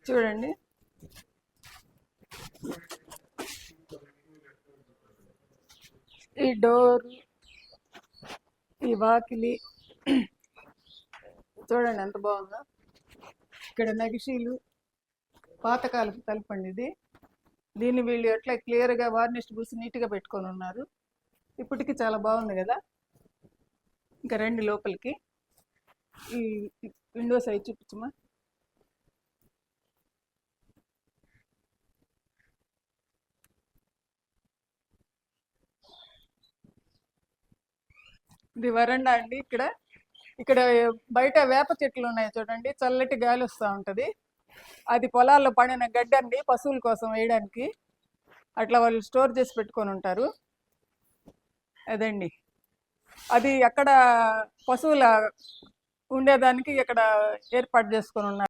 చూడండి. ఈ డోర్, ఈ వాకిలి చూడండి ఎంత బాగుందో. ఇక్కడ నగిషీలు, పాతకాలపు తలుపండి ఇది. దీన్ని వీళ్ళు ఎట్లా క్లియర్గా వార్నిష్ పూసి నీట్గా పెట్టుకొని ఉన్నారు. ఇప్పటికి చాలా బాగుంది కదా. ఇంకా రండి లోపలికి. ఈ విండోస్ అవి చూపించమా. ఇది వరండా అండి. ఇక్కడ బయట వేప చెట్లు ఉన్నాయి చూడండి, చల్లటి గాలి వస్తూ ఉంటుంది. అది పొలాల్లో పడిన గడ్డండి, పశువుల కోసం వేయడానికి. అట్లా వాళ్ళు స్టోర్ చేసి పెట్టుకొని ఉంటారు. అదండి, అది అక్కడ పశువుల ఉండేదానికి ఇక్కడ ఏర్పాటు చేసుకొని ఉన్నారు.